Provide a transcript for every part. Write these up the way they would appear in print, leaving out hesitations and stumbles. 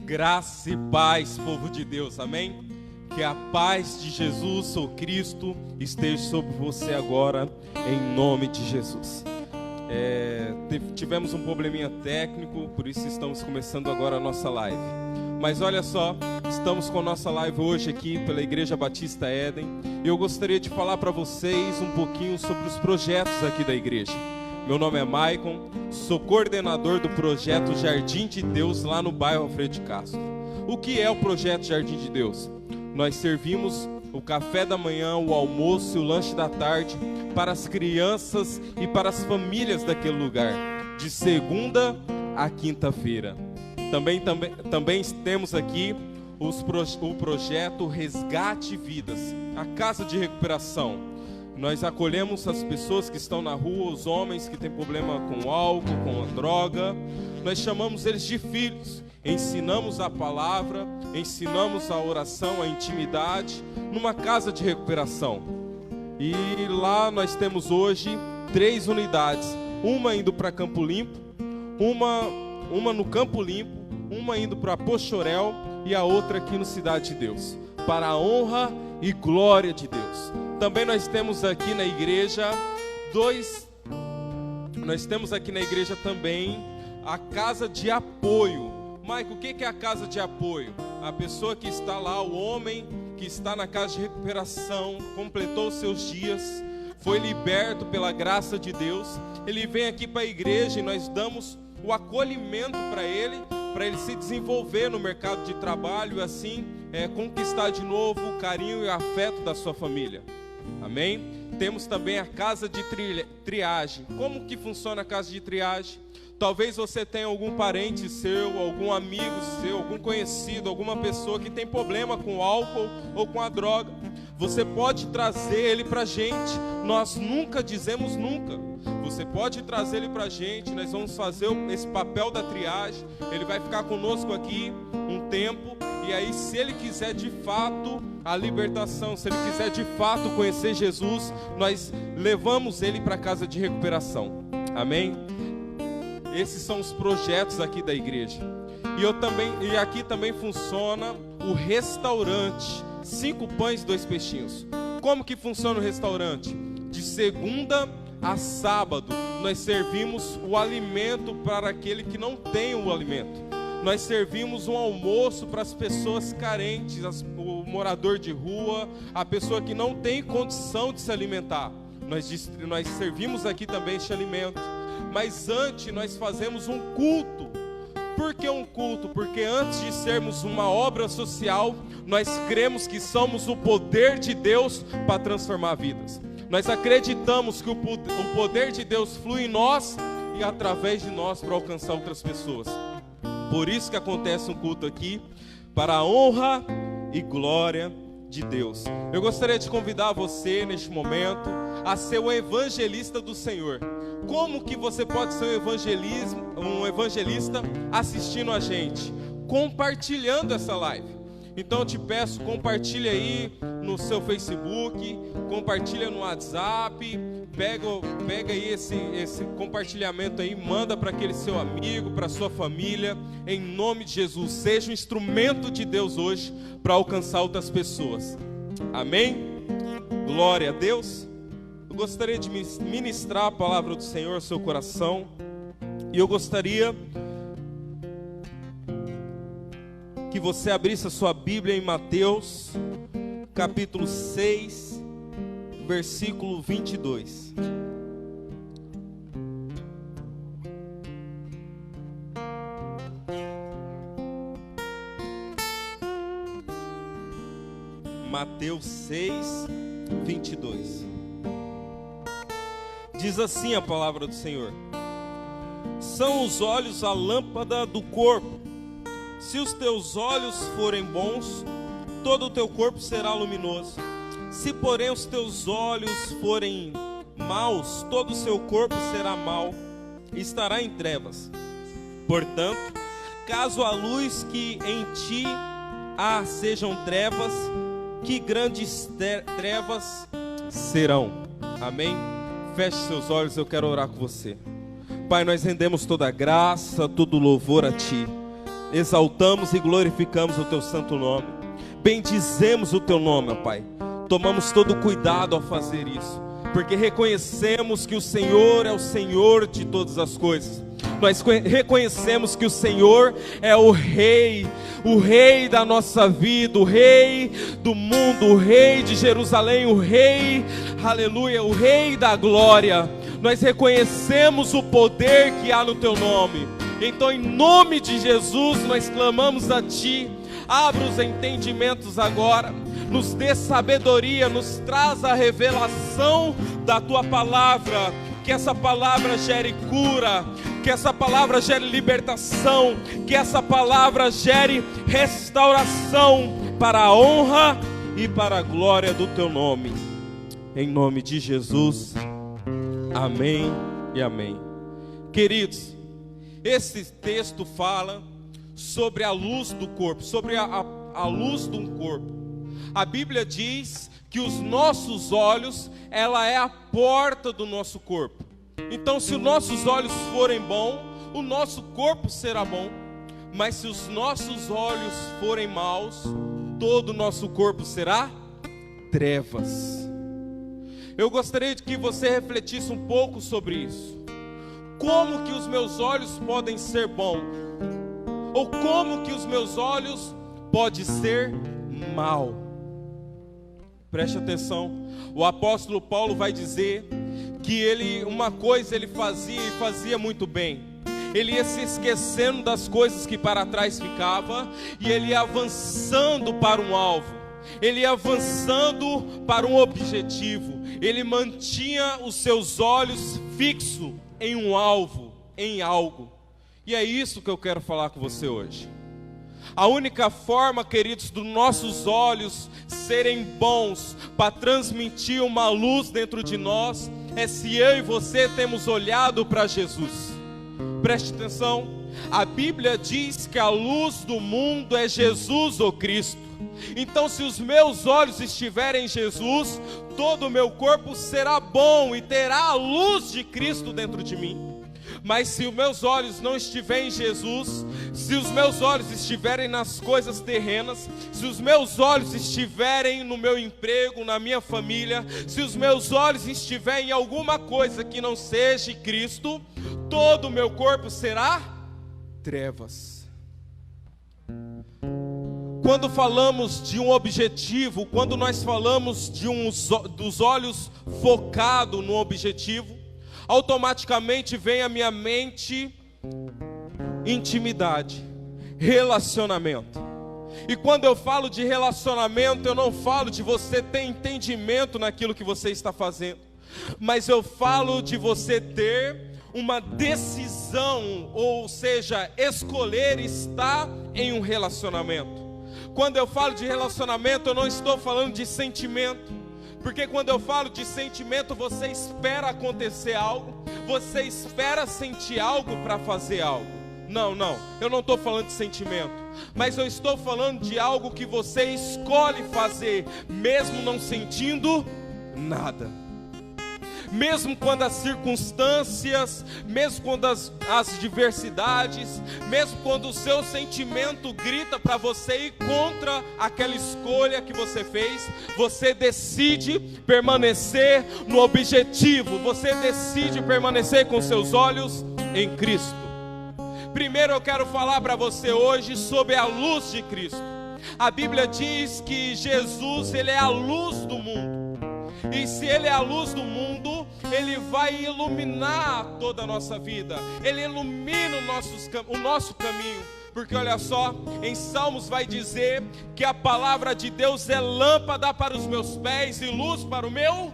Graça e paz, povo de Deus, amém? Que a paz de Jesus, o Cristo, esteja sobre você agora, em nome de Jesus. Tivemos um probleminha técnico, por isso estamos começando agora a nossa live. Mas olha só, estamos com a nossa live hoje aqui pela Igreja Batista Éden. E eu gostaria de falar para vocês um pouquinho sobre os projetos aqui da igreja. Meu nome é Maicon, sou coordenador do projeto Jardim de Deus lá no bairro Alfredo de Castro. O que é o projeto Jardim de Deus? Nós servimos o café da manhã, o almoço e o lanche da tarde para as crianças e para as famílias daquele lugar, de segunda a quinta-feira. Também temos aqui o projeto Resgate Vidas, a casa de recuperação. Nós acolhemos as pessoas que estão na rua, os homens que têm problema com álcool, com a droga. Nós chamamos eles de filhos. Ensinamos a palavra, ensinamos a oração, a intimidade, numa casa de recuperação. E lá nós temos hoje 3 unidades. Uma indo para Campo Limpo, uma no Campo Limpo, uma indo para Pochorel e a outra aqui no Cidade de Deus. Para a honra e glória de Deus. Também nós temos aqui na igreja também a casa de apoio. Maico, o que é a casa de apoio? A pessoa que está lá, o homem que está na casa de recuperação, completou os seus dias, foi liberto pela graça de Deus. Ele vem aqui para a igreja e nós damos o acolhimento para ele se desenvolver no mercado de trabalho e assim conquistar de novo o carinho e o afeto da sua família. Amém? Temos também a casa de triagem. Como que funciona a casa de triagem? Talvez você tenha algum parente seu, algum amigo seu, algum conhecido, alguma pessoa que tem problema com o álcool ou com a droga. Você pode trazer ele para a gente. Nós nunca dizemos nunca. Você pode trazer ele para a gente. Nós vamos fazer esse papel da triagem. Ele vai ficar conosco aqui um tempo. E aí, se ele quiser de fato a libertação, se ele quiser de fato conhecer Jesus, nós levamos ele para a casa de recuperação. Amém? Esses são os projetos aqui da igreja. E aqui também funciona o restaurante. 5 pães, 2 peixinhos. Como que funciona o restaurante? De segunda a sábado, nós servimos o alimento para aquele que não tem o alimento. Nós servimos um almoço para as pessoas carentes, o morador de rua, a pessoa que não tem condição de se alimentar. Nós servimos aqui também este alimento. Mas antes nós fazemos um culto. Por que um culto? Porque antes de sermos uma obra social, nós cremos que somos o poder de Deus para transformar vidas. Nós acreditamos que o poder de Deus flui em nós e através de nós para alcançar outras pessoas. Por isso que acontece um culto aqui, para a honra e glória de Deus. Eu gostaria de convidar você neste momento a ser o evangelista do Senhor. Como que você pode ser um evangelista assistindo a gente? Compartilhando essa live. Então eu te peço, compartilha aí no seu Facebook, compartilha no WhatsApp, pega aí esse compartilhamento aí, manda para aquele seu amigo, para sua família, em nome de Jesus. Seja um instrumento de Deus hoje para alcançar outras pessoas. Amém? Glória a Deus. Eu gostaria de ministrar a palavra do Senhor ao seu coração. E eu gostaria que você abrisse a sua Bíblia em Mateus, capítulo 6, versículo 22. Mateus 6, 22. Diz assim a palavra do Senhor: são os olhos a lâmpada do corpo. Se os teus olhos forem bons, todo o teu corpo será luminoso. Se porém os teus olhos forem maus, todo o seu corpo será mau e estará em trevas. Portanto, caso a luz que em ti há sejam trevas, que grandes trevas serão. Amém? Feche seus olhos, eu quero orar com você. Pai, nós rendemos toda a graça, todo o louvor a Ti. exaltamos e glorificamos o teu santo nome, bendizemos o teu nome, ó Pai. Tomamos todo cuidado ao fazer isso, porque reconhecemos que o Senhor é o Senhor de todas as coisas. Nós reconhecemos que o Senhor é o Rei da nossa vida, o Rei do mundo, o Rei de Jerusalém, o Rei, aleluia, o Rei da glória. Nós reconhecemos o poder que há no teu nome. Então, em nome de Jesus, nós clamamos a Ti. Abra os entendimentos agora, nos dê sabedoria, nos traz a revelação da Tua palavra. Que essa palavra gere cura, que essa palavra gere libertação, que essa palavra gere restauração para a honra e para a glória do Teu nome. Em nome de Jesus, amém e amém. Queridos, esse texto fala sobre a luz do corpo, sobre a luz de um corpo. A Bíblia diz que os nossos olhos, ela é a porta do nosso corpo. Então, se os nossos olhos forem bons, o nosso corpo será bom. Mas se os nossos olhos forem maus, todo o nosso corpo será trevas. Eu gostaria de que você refletisse um pouco sobre isso. Como que os meus olhos podem ser bons? Ou como que os meus olhos podem ser maus? Preste atenção, o apóstolo Paulo vai dizer que uma coisa ele fazia e fazia muito bem. Ele ia se esquecendo das coisas que para trás ficavam e ele ia avançando para um alvo. Ele ia avançando para um objetivo. Ele mantinha os seus olhos fixos em um alvo, em algo. E é isso que eu quero falar com você hoje. A única forma, queridos, dos nossos olhos serem bons para transmitir uma luz dentro de nós é se eu e você temos olhado para Jesus. Preste atenção, a Bíblia diz que a luz do mundo é Jesus, o Cristo. Então, se os meus olhos estiverem em Jesus, todo o meu corpo será bom e terá a luz de Cristo dentro de mim. Mas se os meus olhos não estiverem em Jesus, se os meus olhos estiverem nas coisas terrenas, se os meus olhos estiverem no meu emprego, na minha família, se os meus olhos estiverem em alguma coisa que não seja Cristo, todo o meu corpo será trevas. Quando falamos de um objetivo, quando nós falamos dos olhos focados no objetivo, automaticamente vem à minha mente intimidade, relacionamento. E quando eu falo de relacionamento, eu não falo de você ter entendimento naquilo que você está fazendo, mas eu falo de você ter uma decisão, ou seja, escolher estar em um relacionamento. Quando eu falo de relacionamento, eu não estou falando de sentimento. Porque quando eu falo de sentimento, você espera acontecer algo, você espera sentir algo para fazer algo. Não, eu não estou falando de sentimento, mas eu estou falando de algo que você escolhe fazer, mesmo não sentindo nada. Mesmo quando as circunstâncias, mesmo quando as diversidades, mesmo quando o seu sentimento grita para você ir contra aquela escolha que você fez, você decide permanecer no objetivo, você decide permanecer com seus olhos em Cristo. Primeiro eu quero falar para você hoje sobre a luz de Cristo. A Bíblia diz que Jesus, Ele é a luz do mundo. E se Ele é a luz do mundo, Ele vai iluminar toda a nossa vida. Ele ilumina o nosso caminho. Porque olha só, em Salmos vai dizer que a palavra de Deus é lâmpada para os meus pés e luz para o meu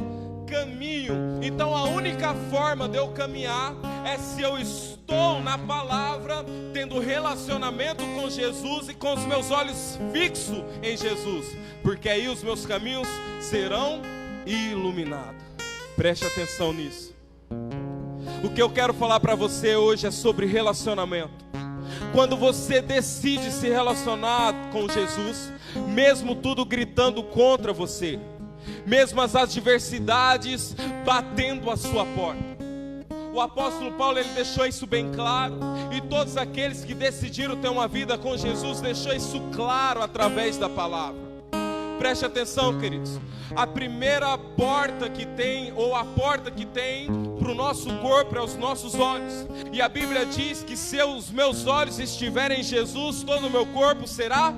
caminho. Então a única forma de eu caminhar é se eu estou na palavra, tendo relacionamento com Jesus e com os meus olhos fixos em Jesus. Porque aí os meus caminhos serão iluminado. Preste atenção nisso. O que eu quero falar para você hoje é sobre relacionamento. Quando você decide se relacionar com Jesus, mesmo tudo gritando contra você, mesmo as adversidades batendo a sua porta, O apóstolo Paulo, ele deixou isso bem claro, e todos aqueles que decidiram ter uma vida com Jesus, deixou isso claro através da palavra. Preste atenção, queridos. A primeira porta que tem, ou a porta que tem para o nosso corpo, é os nossos olhos. E a Bíblia diz que se os meus olhos estiverem em Jesus, todo o meu corpo será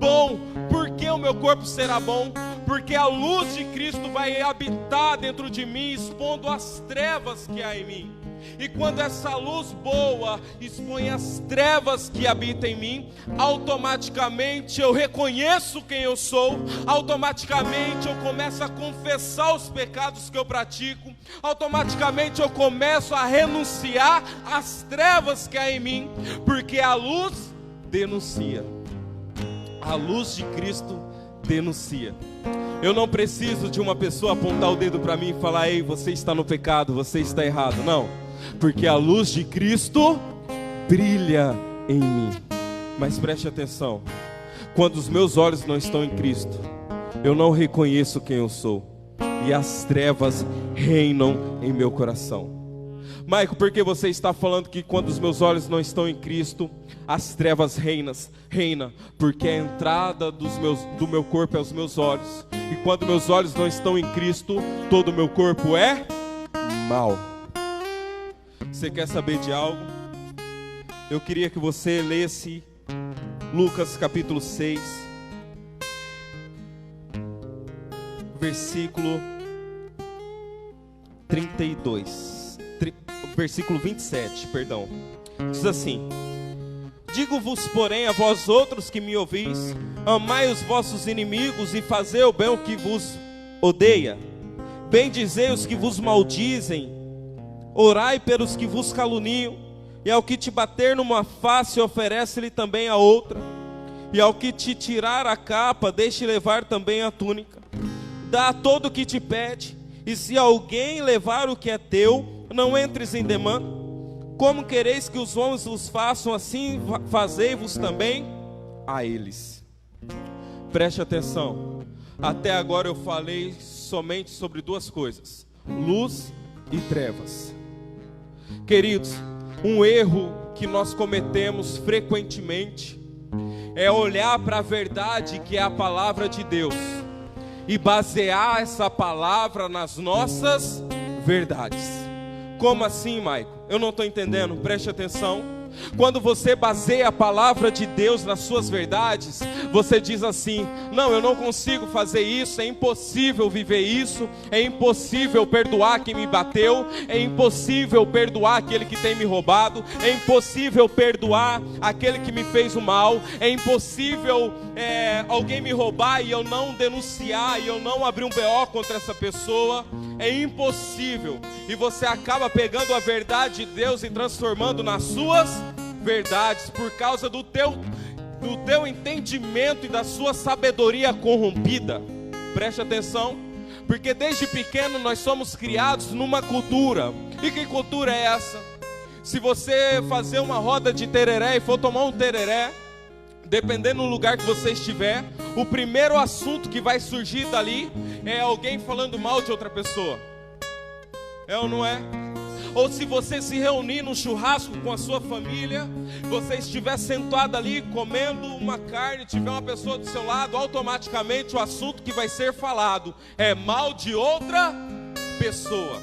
bom. Por que o meu corpo será bom? Porque a luz de Cristo vai habitar dentro de mim, expondo as trevas que há em mim. E quando essa luz boa expõe as trevas que habitam em mim, automaticamente eu reconheço quem eu sou, automaticamente eu começo a confessar os pecados que eu pratico, automaticamente eu começo a renunciar às trevas que há em mim, porque a luz denuncia. A luz de Cristo denuncia. Eu não preciso de uma pessoa apontar o dedo para mim e falar: ei, você está no pecado, você está errado. Não, porque a luz de Cristo brilha em mim. Mas preste atenção, quando os meus olhos não estão em Cristo, eu não reconheço quem eu sou, e as trevas reinam em meu coração. Maico, por que você está falando que quando os meus olhos não estão em Cristo, as trevas reinam? Porque a entrada do meu corpo é os meus olhos, e quando meus olhos não estão em Cristo, todo o meu corpo é mau. Você quer saber de algo? Eu queria que você lesse Lucas capítulo 6, versículo 27, perdão. Diz assim: digo-vos, porém, a vós outros que me ouvis, amai os vossos inimigos e fazei o bem ao que vos odeia, bendizei os que vos maldizem, orai pelos que vos caluniam, e ao que te bater numa face, oferece-lhe também a outra, e ao que te tirar a capa, deixe levar também a túnica. Dá todo o que te pede, e se alguém levar o que é teu, não entres em demanda. Como quereis que os homens vos façam, assim fazei-vos também a eles. Preste atenção. Até agora eu falei somente sobre duas coisas: luz e trevas. Queridos, um erro que nós cometemos frequentemente é olhar para a verdade que é a palavra de Deus e basear essa palavra nas nossas verdades. Como assim, Maico? Eu não estou entendendo, preste atenção. Quando você baseia a palavra de Deus nas suas verdades, você diz assim: não, eu não consigo fazer isso, é impossível viver isso, é impossível perdoar quem me bateu, é impossível perdoar aquele que tem me roubado, é impossível perdoar aquele que me fez o mal, é impossível alguém me roubar e eu não denunciar, e eu não abrir um BO contra essa pessoa, é impossível. E você acaba pegando a verdade de Deus e transformando nas suas verdades, por causa do teu entendimento e da sua sabedoria corrompida. Preste atenção, porque desde pequeno nós somos criados numa cultura. E que cultura é essa? Se você fazer uma roda de tereré e for tomar um tereré, dependendo do lugar que você estiver, o primeiro assunto que vai surgir dali é alguém falando mal de outra pessoa. É ou não é? Ou se você se reunir num churrasco com a sua família, você estiver sentado ali comendo uma carne, tiver uma pessoa do seu lado, automaticamente o assunto que vai ser falado é mal de outra pessoa.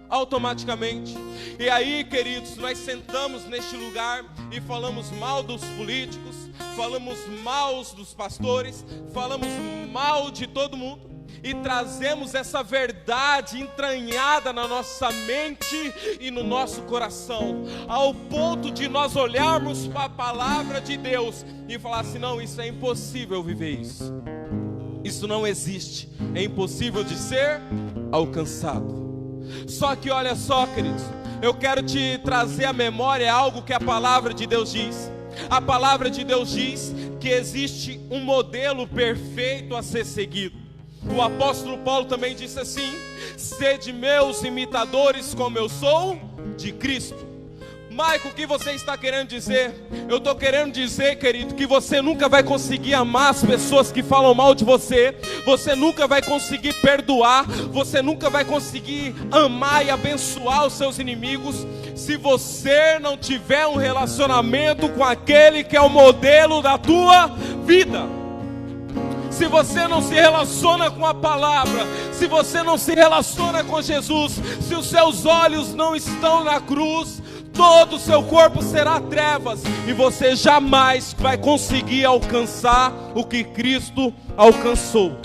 Automaticamente. E aí, queridos, nós sentamos neste lugar e falamos mal dos políticos, falamos mal dos pastores, falamos mal de todo mundo, e trazemos essa verdade entranhada na nossa mente e no nosso coração, ao ponto de nós olharmos para a palavra de Deus e falar assim: não, isso é impossível viver isso, isso não existe, é impossível de ser alcançado. Só que olha só, queridos, eu quero te trazer à memória algo que a palavra de Deus diz. A palavra de Deus diz que existe um modelo perfeito a ser seguido. O apóstolo Paulo também disse assim: sede meus imitadores como eu sou de Cristo. Maico, o que você está querendo dizer? Eu estou querendo dizer, querido, que você nunca vai conseguir amar as pessoas que falam mal de você. Você nunca vai conseguir perdoar. Você nunca vai conseguir amar e abençoar os seus inimigos se você não tiver um relacionamento com aquele que é o modelo da tua vida. Se você não se relaciona com a palavra, se você não se relaciona com Jesus, se os seus olhos não estão na cruz, todo o seu corpo será trevas e você jamais vai conseguir alcançar o que Cristo alcançou.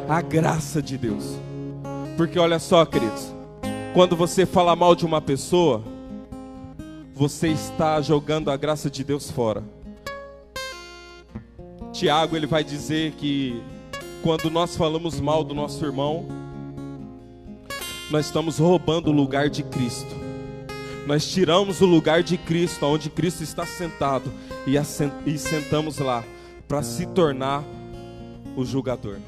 A graça de Deus. Porque olha só, queridos, quando você fala mal de uma pessoa, você está jogando a graça de Deus fora. Tiago, ele vai dizer que quando nós falamos mal do nosso irmão, nós estamos roubando o lugar de Cristo. Nós tiramos o lugar de Cristo, onde Cristo está sentado, e sentamos lá para se tornar o julgador.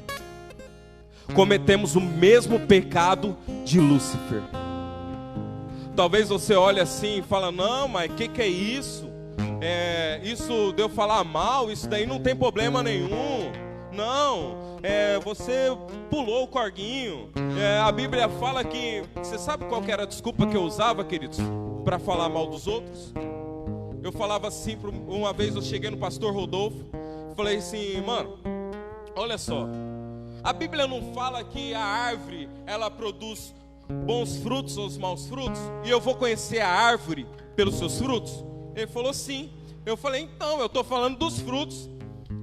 Cometemos o mesmo pecado de Lúcifer. Talvez você olhe assim e fala: não, mas o que é isso? Isso de eu falar mal, isso daí não tem problema nenhum. Não, você pulou o corguinho. A Bíblia fala que... Você sabe qual que era a desculpa que eu usava, queridos, para falar mal dos outros? Eu falava assim, uma vez eu cheguei no pastor Rodolfo, falei assim: mano, olha só, a Bíblia não fala que a árvore, ela produz bons frutos ou os maus frutos, e eu vou conhecer a árvore pelos seus frutos? Ele falou sim. Eu falei: então, eu estou falando dos frutos.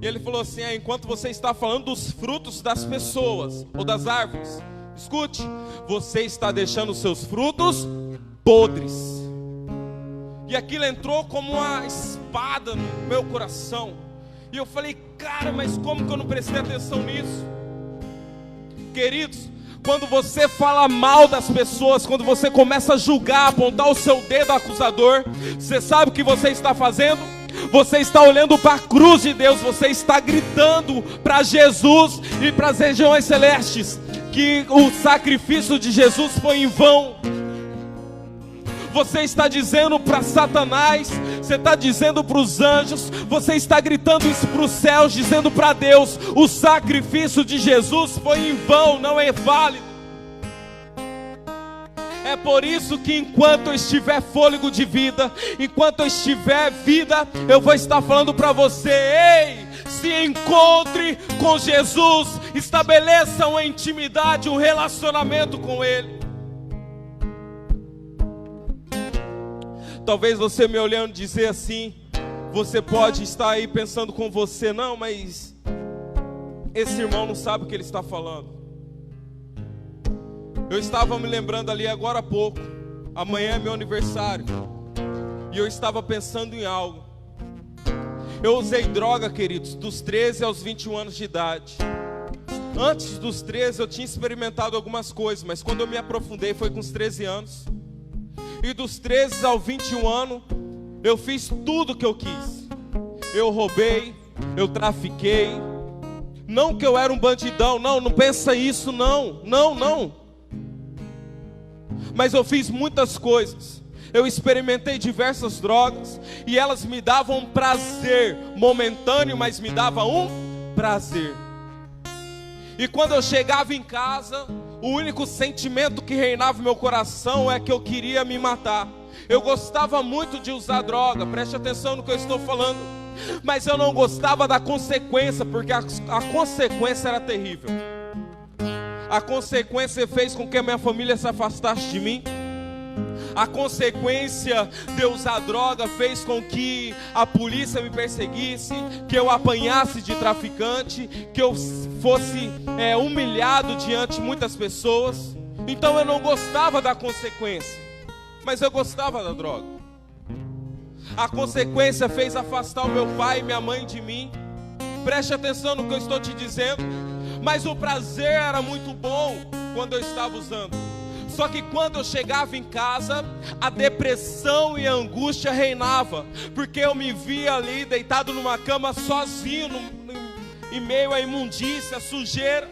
E ele falou assim: enquanto você está falando dos frutos das pessoas ou das árvores, escute, você está deixando os seus frutos podres. E aquilo entrou como uma espada no meu coração. E eu falei: cara, mas como que eu não prestei atenção nisso? Queridos, quando você fala mal das pessoas, quando você começa a julgar, apontar o seu dedo acusador, você sabe o que você está fazendo? Você está olhando para a cruz de Deus, você está gritando para Jesus e para as regiões celestes que o sacrifício de Jesus foi em vão. Você está dizendo para Satanás, você está dizendo para os anjos, você está gritando isso para os céus, dizendo para Deus: o sacrifício de Jesus foi em vão, não é válido. É por isso que enquanto eu estiver fôlego de vida, enquanto eu estiver vida, eu vou estar falando para você: ei, se encontre com Jesus, estabeleça uma intimidade, um relacionamento com Ele. Talvez você me olhando dizer assim, você pode estar aí pensando com você: não, mas esse irmão não sabe o que ele está falando. Eu estava me lembrando ali agora há pouco, amanhã é meu aniversário, e eu estava pensando em algo. Eu usei droga, queridos, dos 13 aos 21 anos de idade. Antes dos 13 eu tinha experimentado algumas coisas, mas quando eu me aprofundei foi com os 13 anos. E dos 13 aos 21 anos, eu fiz tudo o que eu quis. Eu roubei, eu trafiquei. Não que eu era um bandidão, não pensa isso, não. Mas eu fiz muitas coisas. Eu experimentei diversas drogas e elas me davam prazer momentâneo, mas me davam um prazer. E quando eu chegava em casa, o único sentimento que reinava no meu coração é que eu queria me matar. Eu gostava muito de usar droga, preste atenção no que eu estou falando, mas eu não gostava da consequência, porque a consequência era terrível. A consequência fez com que a minha família se afastasse de mim. A consequência de eu usar droga fez com que a polícia me perseguisse, que eu apanhasse de traficante, que eu fosse humilhado diante de muitas pessoas. Então eu não gostava da consequência, mas eu gostava da droga. A consequência fez afastar o meu pai e minha mãe de mim. Preste atenção no que eu estou te dizendo. Mas o prazer era muito bom quando eu estava usando. Só que quando eu chegava em casa, a depressão e a angústia reinava, porque eu me via ali deitado numa cama sozinho, em meio à imundícia, à sujeira.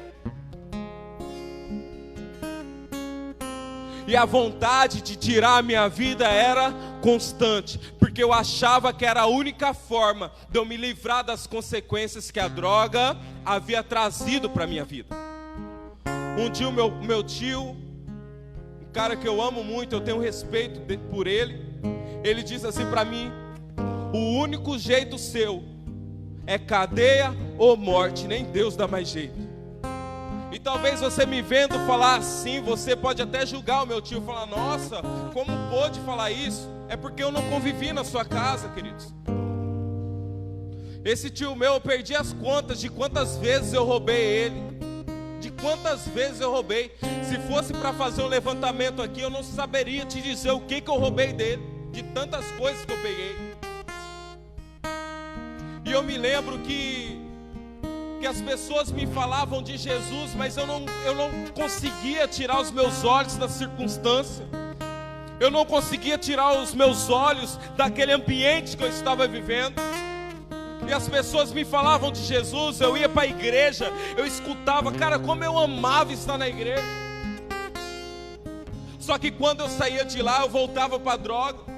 E a vontade de tirar a minha vida era constante, porque eu achava que era a única forma de eu me livrar das consequências que a droga havia trazido para a minha vida. Um dia o meu tio, um cara que eu amo muito, eu tenho respeito por ele, ele disse assim para mim: o único jeito seu é cadeia ou morte, nem Deus dá mais jeito. E talvez você me vendo falar assim, você pode até julgar o meu tio, falar: nossa, como pôde falar isso? É porque eu não convivi na sua casa, queridos. Esse tio meu, eu perdi as contas de quantas vezes eu roubei ele, de quantas vezes eu roubei. Se fosse para fazer um levantamento aqui, eu não saberia te dizer o que eu roubei dele, de tantas coisas que eu peguei. E eu me lembro que as pessoas me falavam de Jesus, mas eu não conseguia tirar os meus olhos da circunstância. Eu não conseguia tirar os meus olhos daquele ambiente que eu estava vivendo. E as pessoas me falavam de Jesus, eu ia para a igreja, eu escutava, cara, como eu amava estar na igreja. Só que quando eu saía de lá, eu voltava para a droga.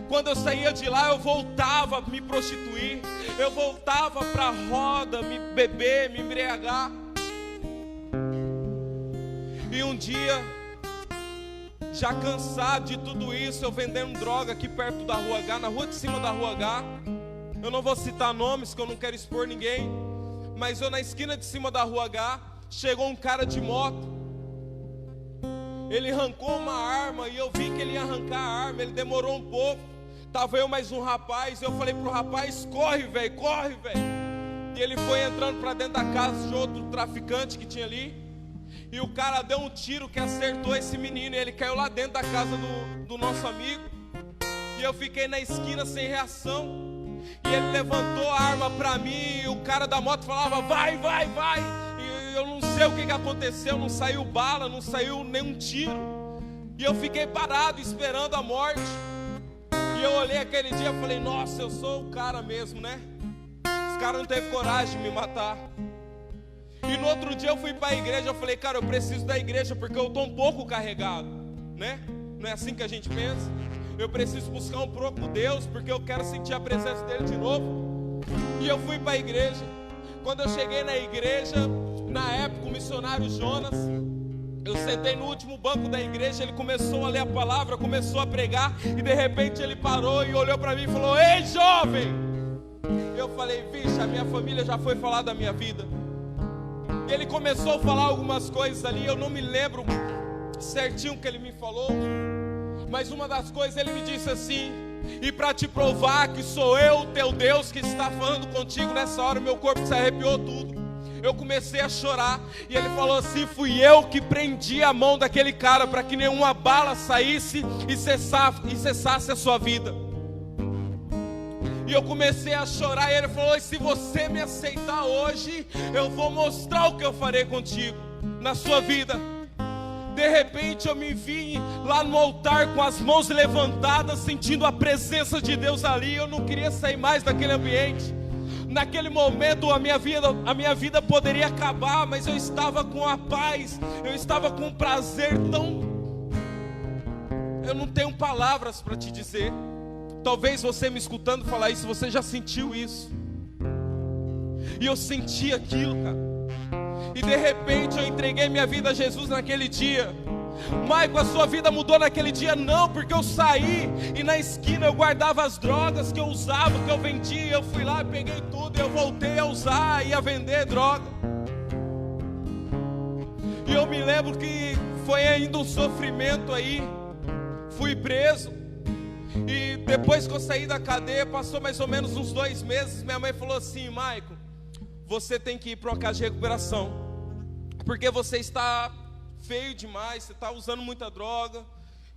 Quando eu saía de lá, eu voltava a me prostituir, eu voltava para a roda, me beber, me embriagar. E um dia, já cansado de tudo isso, eu vendendo droga aqui perto da Rua H, na rua de cima da Rua H. Eu não vou citar nomes, que eu não quero expor ninguém, mas eu na esquina de cima da Rua H, chegou um cara de moto. Ele arrancou uma arma e eu vi que ele ia arrancar a arma. Ele demorou um pouco. Tava eu mais um rapaz. Eu falei pro rapaz: corre, velho, corre, velho. E ele foi entrando para dentro da casa de outro traficante que tinha ali. E o cara deu um tiro que acertou esse menino. E ele caiu lá dentro da casa do nosso amigo. E eu fiquei na esquina sem reação. E ele levantou a arma para mim. E o cara da moto falava: vai, vai, vai. Eu não sei o que aconteceu, não saiu bala, não saiu nenhum tiro. E eu fiquei parado esperando a morte. E eu olhei aquele dia e falei: nossa, eu sou o cara mesmo, né? Os caras não teve coragem de me matar. E no outro dia eu fui para a igreja, eu falei: cara, eu preciso da igreja porque eu estou um pouco carregado, né? Não é assim que a gente pensa? Eu preciso buscar um pouco Deus porque eu quero sentir a presença dele de novo. E eu fui para a igreja. Quando eu cheguei na igreja, na época o missionário Jonas, eu sentei no último banco da igreja, ele começou a ler a palavra, começou a pregar, e de repente ele parou e olhou para mim e falou: ei, jovem! Eu falei: vixe, a minha família já foi falar da minha vida. E ele começou a falar algumas coisas ali, eu não me lembro certinho o que ele me falou, mas uma das coisas ele me disse assim: e para te provar que sou eu, teu Deus, que está falando contigo nessa hora, meu corpo se arrepiou tudo. Eu comecei a chorar. E ele falou assim: fui eu que prendi a mão daquele cara para que nenhuma bala saísse e cessasse a sua vida. E eu comecei a chorar. E ele falou: e se você me aceitar hoje, eu vou mostrar o que eu farei contigo, na sua vida. De repente eu me vi lá no altar com as mãos levantadas, sentindo a presença de Deus ali. Eu não queria sair mais daquele ambiente. Naquele momento a minha vida poderia acabar, mas eu estava com a paz, eu estava com um prazer tão... Eu não tenho palavras para te dizer. Talvez você me escutando falar isso, você já sentiu isso. E eu senti aquilo, cara. E de repente eu entreguei minha vida a Jesus naquele dia. Maico, a sua vida mudou naquele dia? Não, porque eu saí e na esquina eu guardava as drogas que eu usava, que eu vendia. Eu fui lá, peguei tudo e eu voltei a usar e a vender droga. E eu me lembro que foi ainda um sofrimento aí. Fui preso. E depois que eu saí da cadeia, passou mais ou menos uns 2 meses. Minha mãe falou assim: Maico, você tem que ir para uma casa de recuperação, porque você está feio demais, você está usando muita droga,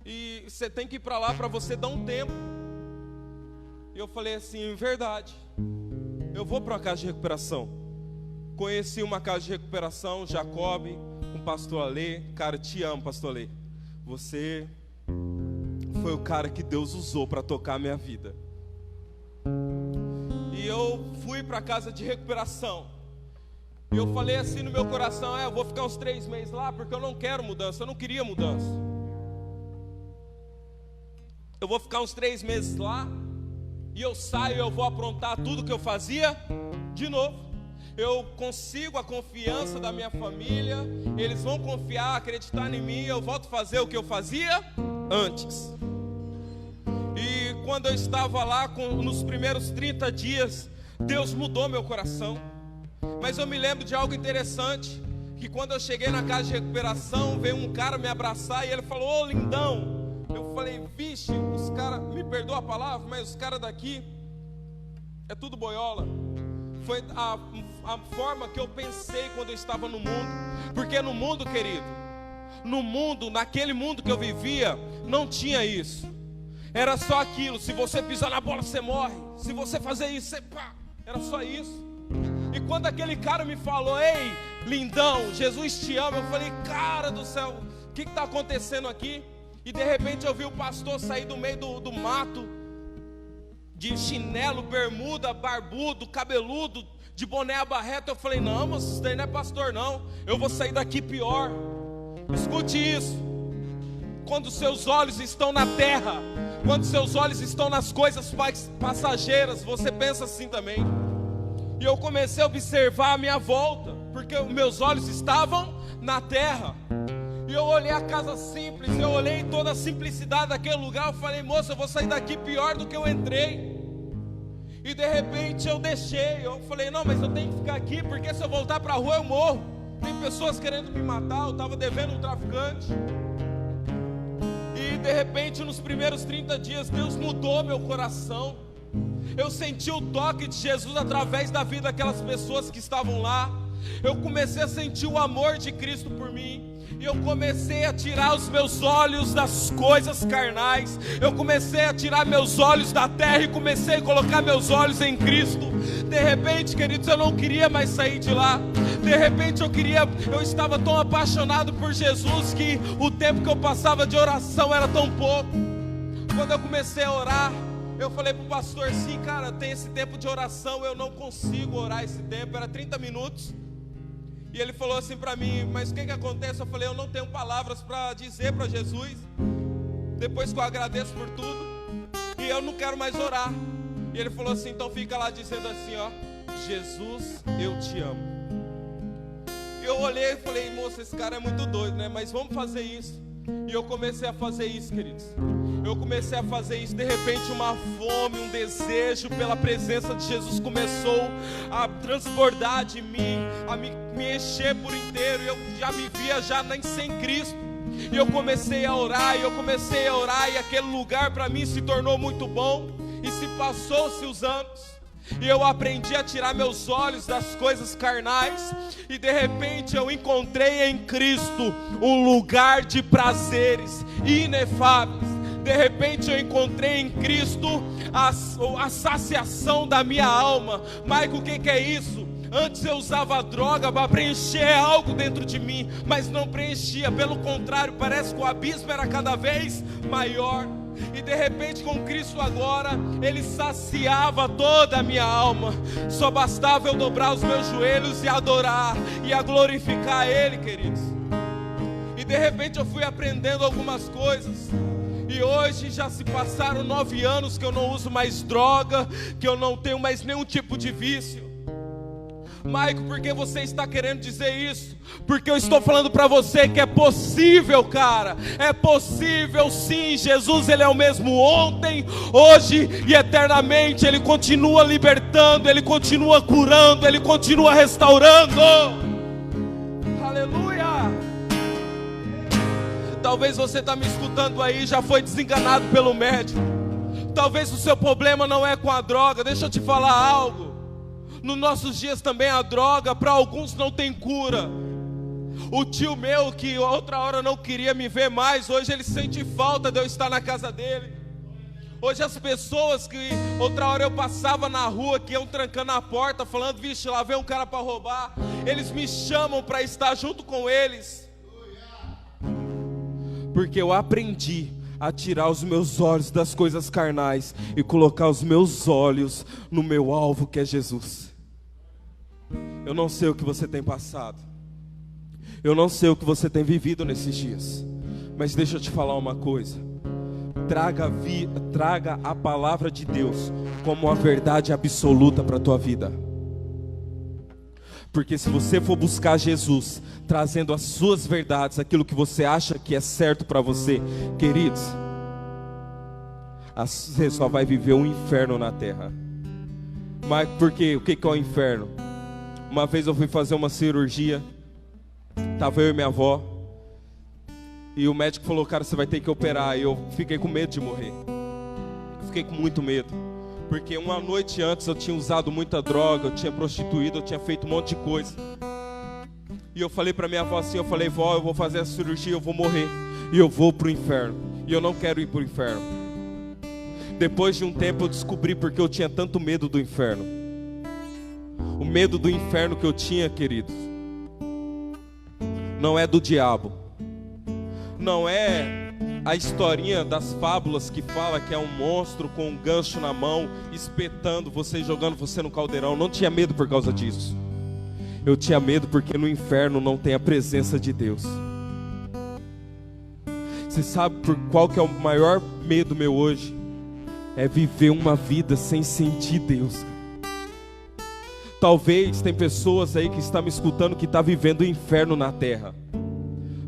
e você tem que ir para lá para você dar um tempo. E eu falei assim: verdade, eu vou para uma casa de recuperação. Conheci uma casa de recuperação, Jacob, com o pastor Alê. Cara, te amo, pastor Alê. Você foi o cara que Deus usou para tocar a minha vida. E eu fui para a casa de recuperação. E eu falei assim no meu coração: eu vou ficar uns 3 meses lá, porque eu não quero mudança. Eu não queria mudança. eu vou ficar uns 3 meses lá, e eu saio, eu vou aprontar tudo que eu fazia de novo. Eu consigo a confiança da minha família, eles vão confiar, acreditar em mim, eu volto a fazer o que eu fazia antes. E quando eu estava lá, nos primeiros 30 dias, Deus mudou meu coração. Mas eu me lembro de algo interessante, que quando eu cheguei na casa de recuperação, veio um cara me abraçar e ele falou: ô lindão. Eu falei: vixe, os caras, me perdoa a palavra, mas os caras daqui é tudo boiola. Foi a forma que eu pensei quando eu estava no mundo. Porque no mundo, querido, no mundo, naquele mundo que eu vivia, não tinha isso. Era só aquilo: se você pisar na bola, você morre. Se você fazer isso, você pá. Era só isso. E quando aquele cara me falou: ei, lindão, Jesus te ama, eu falei: cara do céu, o que está acontecendo aqui? E de repente eu vi o pastor sair do meio do mato, de chinelo, bermuda, barbudo, cabeludo, de boné abarreta. Eu falei: não, moço, isso daí não é pastor não, eu vou sair daqui pior. Escute isso: quando seus olhos estão na terra, quando seus olhos estão nas coisas passageiras, você pensa assim também. E eu comecei a observar a minha volta, porque meus olhos estavam na terra. E eu olhei a casa simples, eu olhei toda a simplicidade daquele lugar. Eu falei: moça, eu vou sair daqui pior do que eu entrei. E de repente eu deixei, eu falei: não, mas eu tenho que ficar aqui, porque se eu voltar para a rua eu morro. Tem pessoas querendo me matar, eu estava devendo um traficante. E de repente nos primeiros 30 dias Deus mudou meu coração. Eu senti o toque de Jesus através da vida daquelas pessoas que estavam lá. Eu comecei a sentir o amor de Cristo por mim. E eu comecei a tirar os meus olhos das coisas carnais. Eu comecei a tirar meus olhos da terra e comecei a colocar meus olhos em Cristo. De repente, queridos, eu não queria mais sair de lá. De repente eu estava tão apaixonado por Jesus que o tempo que eu passava de oração era tão pouco. Quando eu comecei a orar, eu falei pro pastor assim: cara, tem esse tempo de oração, eu não consigo orar esse tempo. Era 30 minutos. E ele falou assim para mim: mas o que acontece? Eu falei: eu não tenho palavras para dizer para Jesus, depois que eu agradeço por tudo, e eu não quero mais orar. E ele falou assim: então fica lá dizendo assim, ó: Jesus, eu te amo. E eu olhei e falei: moça, esse cara é muito doido, né? Mas vamos fazer isso. E eu comecei a fazer isso, queridos. Eu comecei a fazer isso. De repente uma fome, um desejo pela presença de Jesus começou a transbordar de mim, a me encher por inteiro. E eu já me via já nem sem Cristo. E eu comecei a orar, e aquele lugar para mim se tornou muito bom. E se passou-se os anos, e eu aprendi a tirar meus olhos das coisas carnais. E de repente eu encontrei em Cristo um lugar de prazeres inefáveis. De repente eu encontrei em Cristo a saciação da minha alma. Michael, o que é isso? Antes eu usava droga para preencher algo dentro de mim, mas não preenchia, pelo contrário, parece que o abismo era cada vez maior. E de repente com Cristo agora, Ele saciava toda a minha alma. Só bastava eu dobrar os meus joelhos e adorar, e a glorificar Ele, queridos. E de repente eu fui aprendendo algumas coisas. E hoje já se passaram 9 anos que eu não uso mais droga, que eu não tenho mais nenhum tipo de vício. Maico, por que você está querendo dizer isso? Porque eu estou falando para você que é possível, cara. É possível sim. Jesus, Ele é o mesmo ontem, hoje e eternamente. Ele continua libertando, Ele continua curando, Ele continua restaurando. Aleluia. Talvez você está me escutando aí, já foi desenganado pelo médico. Talvez o seu problema não é com a droga. Deixa eu te falar algo. Nos nossos dias também a droga, para alguns não tem cura. O tio meu, que outra hora não queria me ver mais, hoje ele sente falta de eu estar na casa dele. Hoje as pessoas que outra hora eu passava na rua, que iam trancando a porta, falando: vixe, lá vem um cara para roubar, eles me chamam para estar junto com eles. Porque eu aprendi a tirar os meus olhos das coisas carnais e colocar os meus olhos no meu alvo, que é Jesus. Eu não sei o que você tem passado, eu não sei o que você tem vivido nesses dias, mas deixa eu te falar uma coisa: traga a palavra de Deus como uma verdade absoluta para a tua vida. Porque se você for buscar Jesus, trazendo as suas verdades, aquilo que você acha que é certo para você, queridos, você só vai viver um inferno na terra. Mas por quê? O que é o inferno? Uma vez eu fui fazer uma cirurgia, estava eu e minha avó, e o médico falou: cara, você vai ter que operar. E eu fiquei com medo de morrer. Fiquei com muito medo. Porque uma noite antes eu tinha usado muita droga, eu tinha prostituído, eu tinha feito um monte de coisa. E eu falei para minha avó assim, eu falei: vó, eu vou fazer a cirurgia, eu vou morrer. E eu vou pro inferno. E eu não quero ir pro inferno. Depois de um tempo eu descobri porque eu tinha tanto medo do inferno. O medo do inferno que eu tinha, queridos, não é do diabo. Não é a historinha das fábulas que fala que é um monstro com um gancho na mão, espetando você, jogando você no caldeirão. Não tinha medo por causa disso. Eu tinha medo porque no inferno não tem a presença de Deus. Você sabe por qual que é o maior medo meu hoje? É viver uma vida sem sentir Deus. Talvez tem pessoas aí que estão me escutando que estão vivendo o inferno na terra.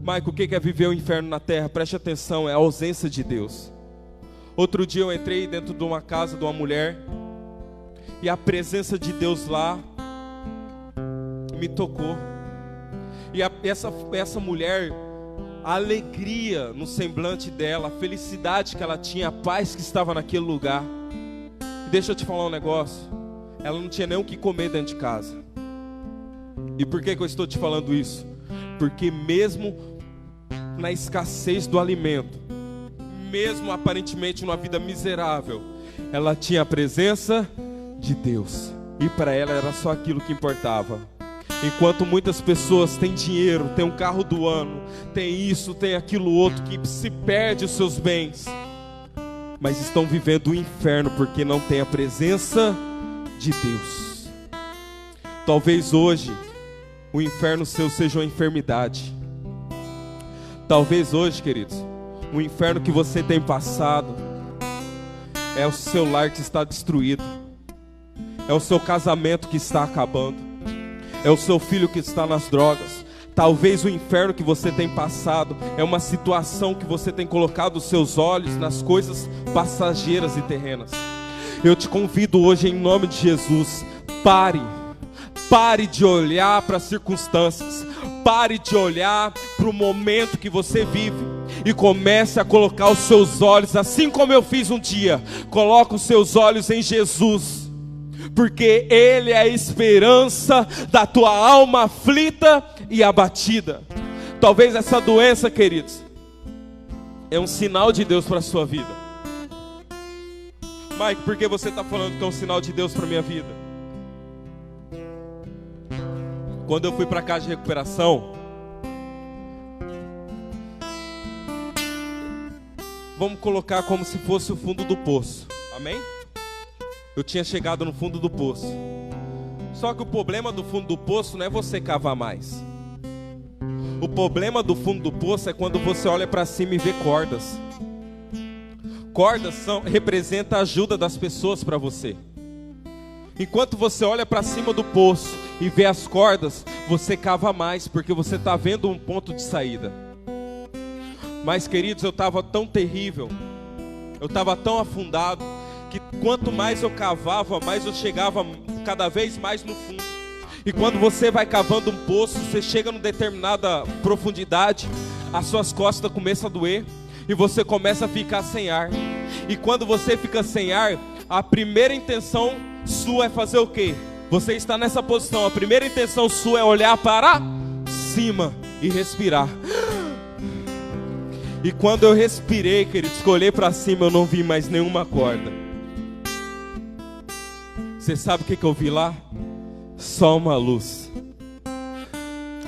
Maico, o que é viver o inferno na terra? Preste atenção, é a ausência de Deus. Outro dia eu entrei dentro de uma casa de uma mulher, e a presença de Deus lá me tocou. E essa mulher, a alegria no semblante dela, a felicidade que ela tinha, a paz que estava naquele lugar. E deixa eu te falar um negócio, ela não tinha nem o que comer dentro de casa. E por que eu estou te falando isso? Porque mesmo na escassez do alimento, mesmo aparentemente numa vida miserável, ela tinha a presença de Deus, e para ela era só aquilo que importava. Enquanto muitas pessoas têm dinheiro, têm um carro do ano, tem isso, tem aquilo outro, que se perde os seus bens, mas estão vivendo o inferno porque não tem a presença de Deus. Talvez hoje o inferno seu seja uma enfermidade. Talvez hoje, queridos, o inferno que você tem passado é o seu lar que está destruído, é o seu casamento que está acabando, é o seu filho que está nas drogas. Talvez o inferno que você tem passado é uma situação que você tem colocado os seus olhos nas coisas passageiras e terrenas. Eu te convido hoje, em nome de Jesus, pare de olhar para as circunstâncias, pare de olhar para o momento que você vive e comece a colocar os seus olhos, assim como eu fiz um dia, coloca os seus olhos em Jesus, porque Ele é a esperança da tua alma aflita e abatida. Talvez essa doença, queridos, é um sinal de Deus para a sua vida. Mike, por que você está falando que é um sinal de Deus para a minha vida? Quando eu fui para a casa de recuperação, vamos colocar como se fosse o fundo do poço, amém? Eu tinha chegado no fundo do poço. Só que o problema do fundo do poço não é você cavar mais. O problema do fundo do poço é quando você olha para cima e vê cordas. Cordas representam a ajuda das pessoas para você. Enquanto você olha para cima do poço e vê as cordas, você cava mais, porque você está vendo um ponto de saída. Mas, queridos, eu estava tão terrível, eu estava tão afundado, que quanto mais eu cavava, mais eu chegava cada vez mais no fundo. E quando você vai cavando um poço, você chega numa determinada profundidade, as suas costas começam a doer, e você começa a ficar sem ar. E quando você fica sem ar, a primeira intenção sua é fazer o quê? Você está nessa posição, a primeira intenção sua é olhar para cima e respirar. E quando eu respirei, queridos, que eu olhei para cima, eu não vi mais nenhuma corda. Você sabe o que eu vi lá? Só uma luz.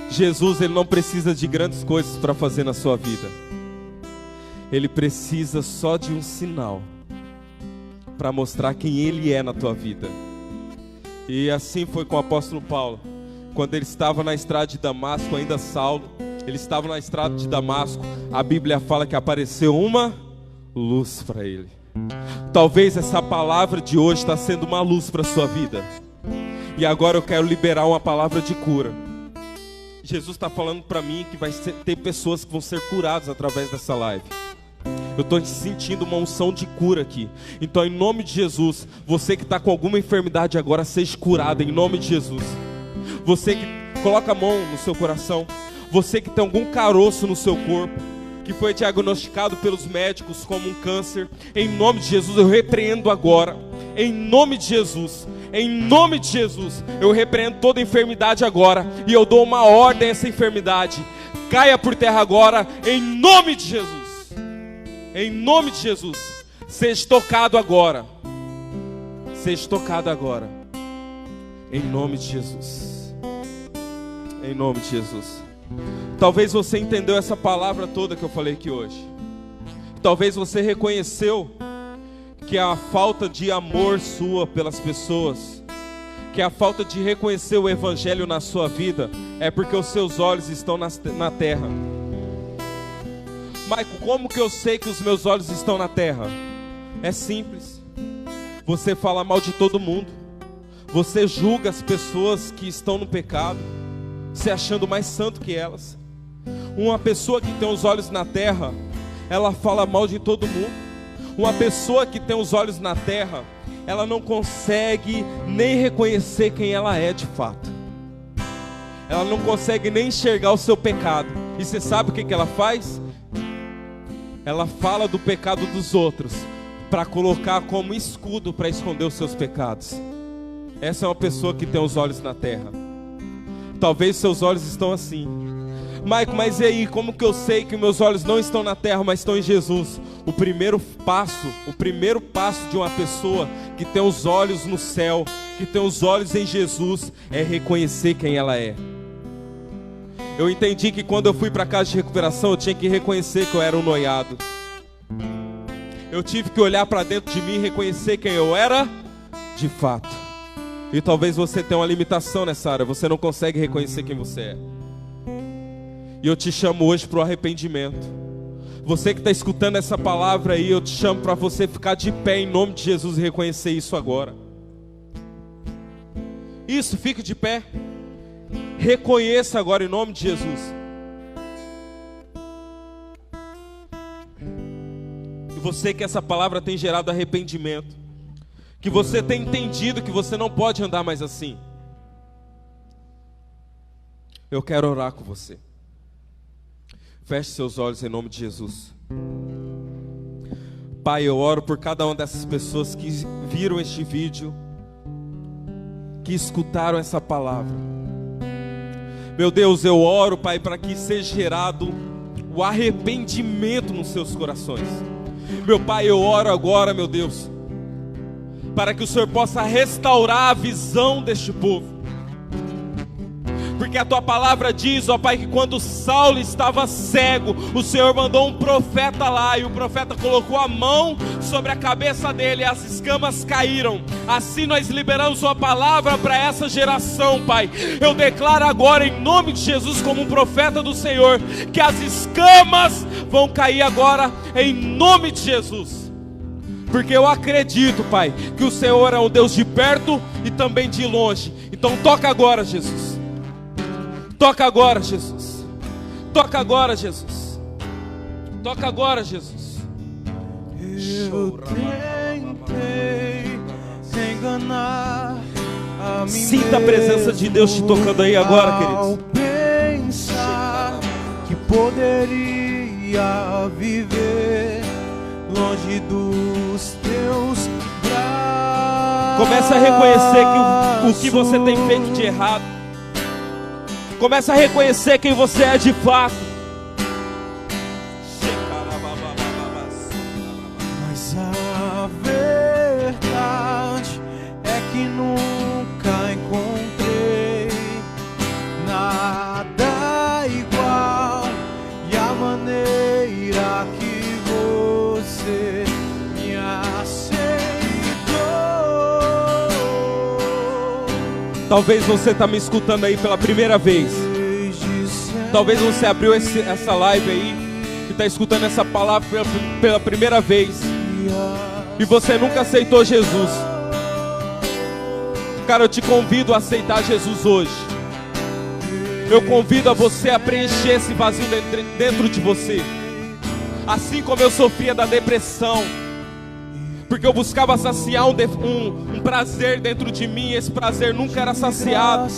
Jesus, Ele não precisa de grandes coisas para fazer na sua vida. Ele precisa só de um sinal para mostrar quem Ele é na tua vida. E assim foi com o apóstolo Paulo. Quando ele estava na estrada de Damasco, ainda Saulo, ele estava na estrada de Damasco, a Bíblia fala que apareceu uma luz para ele. Talvez essa palavra de hoje está sendo uma luz para a sua vida. E agora eu quero liberar uma palavra de cura. Jesus está falando para mim que ter pessoas que vão ser curadas através dessa live. Eu estou sentindo uma unção de cura aqui. Então, em nome de Jesus, você que está com alguma enfermidade agora, seja curado em nome de Jesus. Você que coloca a mão no seu coração. Você que tem algum caroço no seu corpo, que foi diagnosticado pelos médicos como um câncer, em nome de Jesus eu repreendo agora. Em nome de Jesus. Em nome de Jesus, eu repreendo toda enfermidade agora. E eu dou uma ordem a essa enfermidade. Caia por terra agora, em nome de Jesus. Em nome de Jesus, seja tocado agora. Seja tocado agora. Em nome de Jesus. Em nome de Jesus. Talvez você entendeu essa palavra toda que eu falei aqui hoje. Talvez você reconheceu que a falta de amor sua pelas pessoas, que a falta de reconhecer o Evangelho na sua vida, é porque os seus olhos estão na terra. Maico, como que eu sei que os meus olhos estão na terra? É simples. Você fala mal de todo mundo. Você julga as pessoas que estão no pecado, se achando mais santo que elas. Uma pessoa que tem os olhos na terra, ela fala mal de todo mundo. Uma pessoa que tem os olhos na terra, ela não consegue nem reconhecer quem ela é de fato. Ela não consegue nem enxergar o seu pecado. E você sabe o que ela faz? Ela fala do pecado dos outros para colocar como escudo para esconder os seus pecados. Essa é uma pessoa que tem os olhos na terra. Talvez seus olhos estão assim. Maico, mas e aí, como que eu sei que meus olhos não estão na terra, mas estão em Jesus? O primeiro passo de uma pessoa que tem os olhos no céu, que tem os olhos em Jesus, é reconhecer quem ela é. Eu entendi que quando eu fui para a casa de recuperação, eu tinha que reconhecer que eu era um noiado. Eu tive que olhar para dentro de mim e reconhecer quem eu era de fato. E talvez você tenha uma limitação nessa área, você não consegue reconhecer quem você é. E eu te chamo hoje para o arrependimento. Você que está escutando essa palavra aí, eu te chamo para você ficar de pé em nome de Jesus e reconhecer isso agora. Isso, fique de pé. Reconheça agora em nome de Jesus. E você que essa palavra tem gerado arrependimento, que você tem entendido que você não pode andar mais assim, eu quero orar com você. Feche seus olhos em nome de Jesus. Pai, eu oro por cada uma dessas pessoas que viram este vídeo, que escutaram essa palavra. Meu Deus, eu oro, Pai, para que seja gerado o arrependimento nos seus corações. Meu Pai, eu oro agora, meu Deus, para que o Senhor possa restaurar a visão deste povo. Porque a Tua palavra diz, ó Pai, que quando Saulo estava cego, o Senhor mandou um profeta lá, e o profeta colocou a mão sobre a cabeça dele, e as escamas caíram. Assim nós liberamos Sua palavra para essa geração, Pai. Eu declaro agora em nome de Jesus, como um profeta do Senhor, que as escamas vão cair agora em nome de Jesus. Porque eu acredito, Pai, que o Senhor é um Deus de perto e também de longe. Então toca agora, Jesus. Toca agora, Jesus. Toca agora, Jesus. Toca agora, Jesus. Eu tentei enganar a mim. Sinta a presença de Deus te tocando aí agora, ao queridos. pensar que poderia viver longe dos teus braços. Começa a reconhecer que o que você tem feito de errado. Começa a reconhecer quem você é de fato. Mas a verdade é que nunca encontrei nada igual, e a maneira que você me aceitou. Talvez você está me escutando aí pela primeira vez. Talvez você abriu essa live aí que está escutando essa palavra pela primeira vez e você nunca aceitou Jesus, cara, eu te convido a aceitar Jesus hoje. Eu convido a você a preencher esse vazio dentro de você. Assim como eu sofria da depressão, porque eu buscava saciar um prazer dentro de mim, esse prazer nunca era saciado.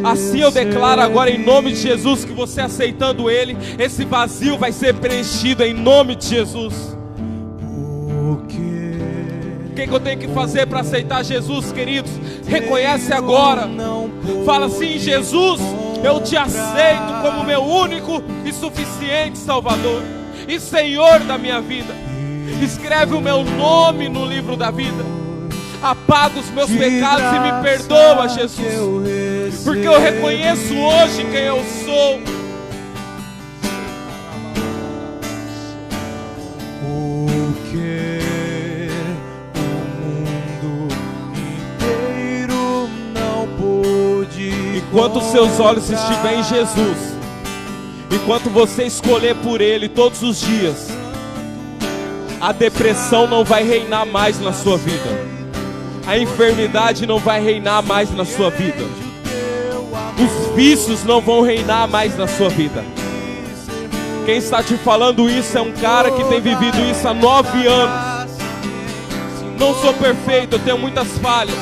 Assim eu declaro agora em nome de Jesus que você aceitando Ele, esse vazio vai ser preenchido em nome de Jesus. O que eu tenho que fazer para aceitar Jesus, queridos? Reconhece agora. Fala assim: Jesus, eu te aceito como meu único e suficiente Salvador e Senhor da minha vida. Escreve o meu nome no livro da vida. Apaga os meus pecados e me perdoa, Jesus, porque eu reconheço hoje quem eu sou. Enquanto seus olhos estiverem em Jesus, enquanto você escolher por Ele todos os dias, a depressão não vai reinar mais na sua vida, a enfermidade não vai reinar mais na sua vida, os vícios não vão reinar mais na sua vida. Quem está te falando isso é um cara que tem vivido isso há 9 anos. Não sou perfeito, eu tenho muitas falhas,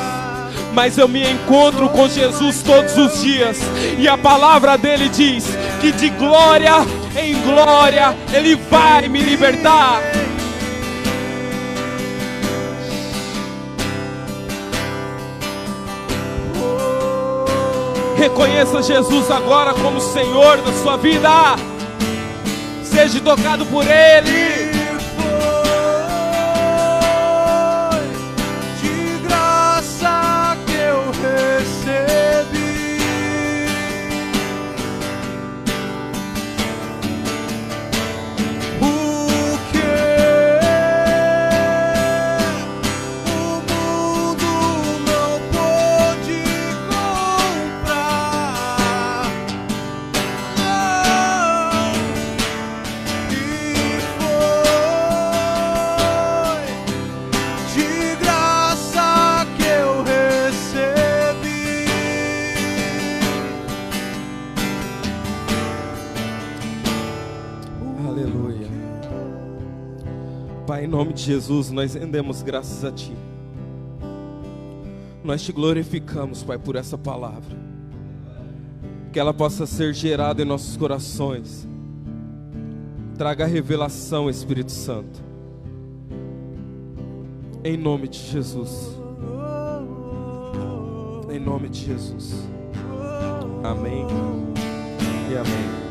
mas eu me encontro com Jesus todos os dias, e a palavra dele diz que de glória em glória Ele vai me libertar. Reconheça Jesus agora como Senhor da sua vida. Seja tocado por Ele. Pai, em nome de Jesus, nós rendemos graças a Ti. Nós Te glorificamos, Pai, por essa palavra. Que ela possa ser gerada em nossos corações. Traga revelação, Espírito Santo. Em nome de Jesus. Em nome de Jesus. Amém e amém.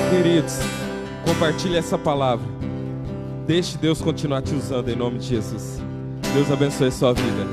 Queridos, compartilhe essa palavra. Deixe Deus continuar te usando em nome de Jesus. Deus abençoe a sua vida.